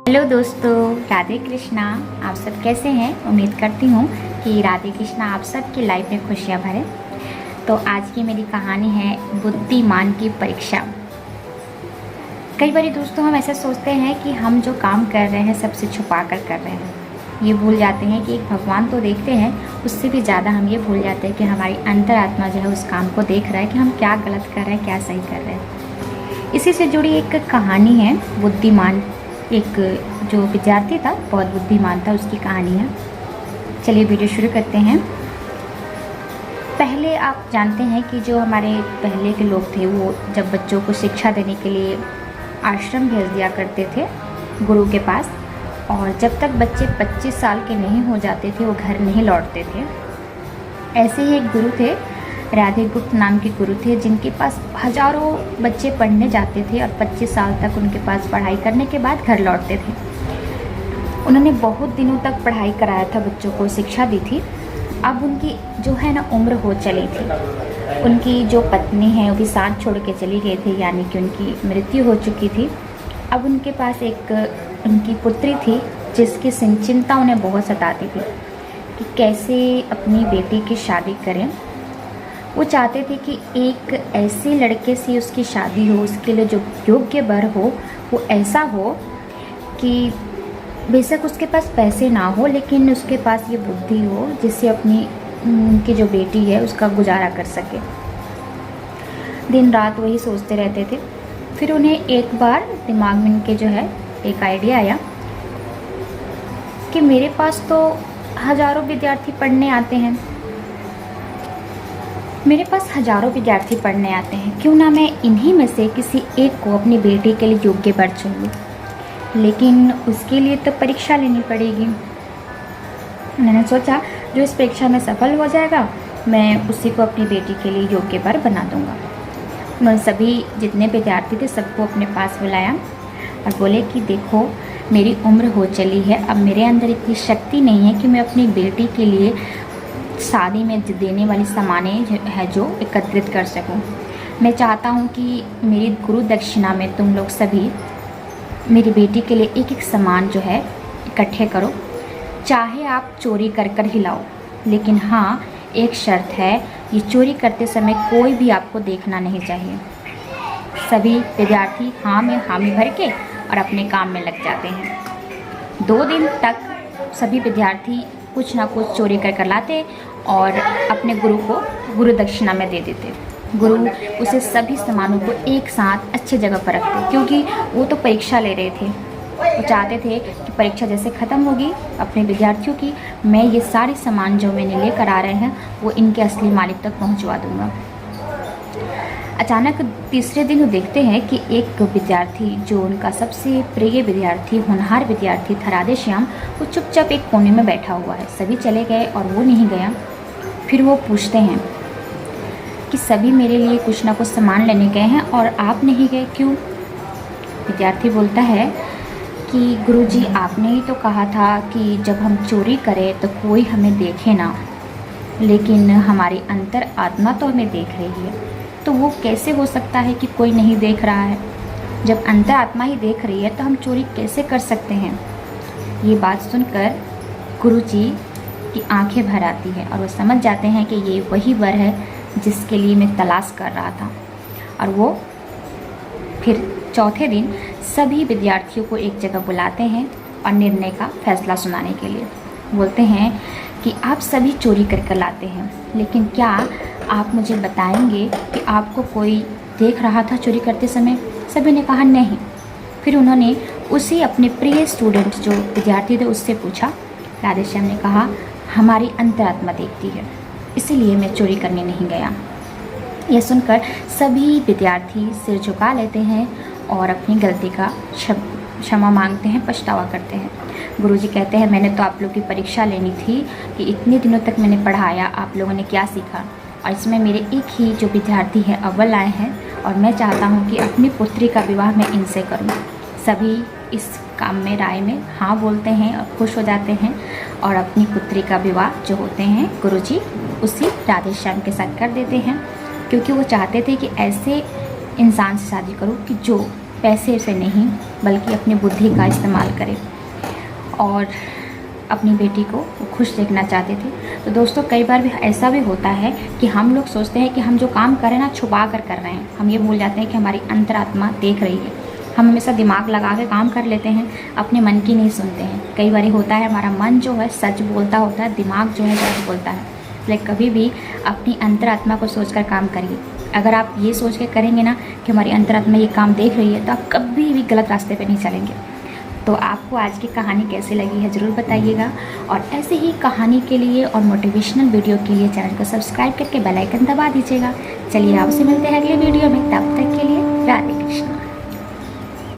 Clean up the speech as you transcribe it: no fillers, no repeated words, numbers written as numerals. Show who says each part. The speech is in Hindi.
Speaker 1: हेलो दोस्तों, राधे कृष्णा। आप सब कैसे हैं? उम्मीद करती हूँ कि राधे कृष्णा आप सब की लाइफ में खुशियाँ भरे। तो आज की मेरी कहानी है बुद्धिमान की परीक्षा। कई बार दोस्तों हम ऐसा सोचते हैं कि हम जो काम कर रहे हैं सबसे छुपा कर रहे हैं। ये भूल जाते हैं कि एक भगवान तो देखते हैं, उससे भी ज़्यादा हम ये भूल जाते हैं कि हमारी अंतरात्मा जो है उस काम को देख रहा है कि हम क्या गलत कर रहे हैं, क्या सही कर रहे हैं। इसी से जुड़ी एक कहानी है बुद्धिमान। एक जो विद्यार्थी था बहुत बुद्धिमान था, उसकी कहानी है। चलिए वीडियो शुरू करते हैं। पहले आप जानते हैं कि जो हमारे पहले के लोग थे वो जब बच्चों को शिक्षा देने के लिए आश्रम भेज दिया करते थे गुरु के पास, और जब तक बच्चे 25 साल के नहीं हो जाते थे वो घर नहीं लौटते थे। ऐसे ही एक गुरु थे, राधे गुप्त नाम के गुरु थे, जिनके पास हजारों बच्चे पढ़ने जाते थे और 25 साल तक उनके पास पढ़ाई करने के बाद घर लौटते थे। उन्होंने बहुत दिनों तक पढ़ाई कराया था, बच्चों को शिक्षा दी थी। अब उनकी जो है ना उम्र हो चली थी। उनकी जो पत्नी है वो भी साथ छोड़ के चली गई थी, यानी कि उनकी मृत्यु हो चुकी थी। अब उनके पास एक उनकी पुत्री थी जिसकी चिंता उन्हें बहुत सताती थी कि कैसे अपनी बेटी की शादी करें। वो चाहते थे कि एक ऐसे लड़के से उसकी शादी हो, उसके लिए जो योग्य वर हो वो ऐसा हो कि बेशक उसके पास पैसे ना हो लेकिन उसके पास ये बुद्धि हो जिससे अपनी उनकी जो बेटी है उसका गुजारा कर सके। दिन रात वही सोचते रहते थे। फिर उन्हें एक बार दिमाग में उनके जो है एक आइडिया आया कि मेरे पास तो हज़ारों विद्यार्थी पढ़ने आते हैं, मेरे पास हज़ारों विद्यार्थी पढ़ने आते हैं, क्यों ना मैं इन्हीं में से किसी एक को अपनी बेटी के लिए योग्य वर चुन लूँ। लेकिन उसके लिए तो परीक्षा लेनी पड़ेगी। मैंने सोचा जो इस परीक्षा में सफल हो जाएगा मैं उसी को अपनी बेटी के लिए योग्य वर बना दूँगा। उन्होंने सभी जितने विद्यार्थी थे सबको अपने पास बुलाया और बोले कि देखो मेरी उम्र हो चली है, अब मेरे अंदर इतनी शक्ति नहीं है कि मैं अपनी बेटी के लिए शादी में देने वाली सामानें है जो एकत्रित कर सकूं। मैं चाहता हूं कि मेरी गुरु दक्षिणा में तुम लोग सभी मेरी बेटी के लिए एक एक सामान जो है इकट्ठे करो, चाहे आप चोरी कर कर ही लाओ, लेकिन हाँ एक शर्त है, ये चोरी करते समय कोई भी आपको देखना नहीं चाहिए। सभी विद्यार्थी हाँ में हामी भर के और अपने काम में लग जाते हैं। 2 दिन तक सभी विद्यार्थी कुछ ना कुछ चोरी कर कर लाते और अपने गुरु को गुरु दक्षिणा में दे देते। गुरु उसे सभी सामानों को एक साथ अच्छी जगह पर रखते, क्योंकि वो तो परीक्षा ले रहे थे। वो चाहते थे कि परीक्षा जैसे ख़त्म होगी अपने विद्यार्थियों की, मैं ये सारे सामान जो मैंने लेकर आ रहे हैं वो इनके असली मालिक तक पहुंचवा दूंगा। अचानक तीसरे दिन वो देखते हैं कि एक विद्यार्थी जो उनका सबसे प्रिय विद्यार्थी, होनहार विद्यार्थी था राधेश्याम, वो चुपचाप एक कोने में बैठा हुआ है। सभी चले गए और वो नहीं गया। फिर वो पूछते हैं कि सभी मेरे लिए कुछ ना कुछ सामान लेने गए हैं और आप नहीं गए, क्यों? विद्यार्थी बोलता है कि गुरुजी आपने ही तो कहा था कि जब हम चोरी करें तो कोई हमें देखे ना, लेकिन हमारी अंतर आत्मा तो हमें देख रही है, तो वो कैसे हो सकता है कि कोई नहीं देख रहा है? जब अंतर आत्मा ही देख रही है तो हम चोरी कैसे कर सकते हैं? ये बात सुनकर गुरुजी की आंखें भर आती है और वो समझ जाते हैं कि ये वही वर है जिसके लिए मैं तलाश कर रहा था। और वो फिर चौथे दिन सभी विद्यार्थियों को एक जगह बुलाते हैं और निर्णय का फैसला सुनाने के लिए बोलते हैं कि आप सभी चोरी कर लाते हैं, लेकिन क्या आप मुझे बताएंगे कि आपको कोई देख रहा था चोरी करते समय? सभी ने कहा नहीं। फिर उन्होंने उसी अपने प्रिय स्टूडेंट जो विद्यार्थी थे उससे पूछा। राधेश्याम ने कहा हमारी अंतरात्मा देखती है, इसीलिए मैं चोरी करने नहीं गया। यह सुनकर सभी विद्यार्थी सिर झुका लेते हैं और अपनी गलती का क्षमा मांगते हैं, पछतावा करते हैं। गुरुजी कहते हैं मैंने तो आप लोग की परीक्षा लेनी थी कि इतने दिनों तक मैंने पढ़ाया, आप लोगों ने क्या सीखा, और इसमें मेरे एक ही जो विद्यार्थी है अव्वल आए हैं और मैं चाहता हूँ कि अपनी पुत्री का विवाह मैं इनसे करूँ। सभी इस काम में राय में हाँ बोलते हैं और खुश हो जाते हैं और अपनी पुत्री का विवाह जो होते हैं गुरुजी उसी राधेश्याम के साथ कर देते हैं, क्योंकि वो चाहते थे कि ऐसे इंसान से शादी करूँ कि जो पैसे से नहीं बल्कि अपनी बुद्धि का इस्तेमाल करें और अपनी बेटी को खुश देखना चाहते थे। तो दोस्तों कई बार भी ऐसा भी होता है कि हम लोग सोचते हैं कि हम जो काम कर रहे हैं ना छुपा कर रहे हैं। हम ये भूल जाते हैं कि हमारी अंतरात्मा देख रही है। हम हमेशा दिमाग लगा के काम कर लेते हैं, अपने मन की नहीं सुनते हैं। कई बार होता है हमारा मन जो है सच बोलता होता है, दिमाग जो है झूठ बोलता है। इसलिए कभी भी अपनी अंतरात्मा को सोचकर काम करिए। अगर आप ये सोच के करेंगे ना कि हमारी अंतरात्मा ये काम देख रही है, तो आप कभी भी गलत रास्ते पे नहीं चलेंगे। तो आपको आज की कहानी कैसी लगी है ज़रूर बताइएगा, और ऐसे ही कहानी के लिए और मोटिवेशनल वीडियो के लिए चैनल को सब्सक्राइब करके बेल आइकन दबा दीजिएगा। चलिए आपसे मिलते हैं अगले वीडियो में, तब तक के लिए राधे।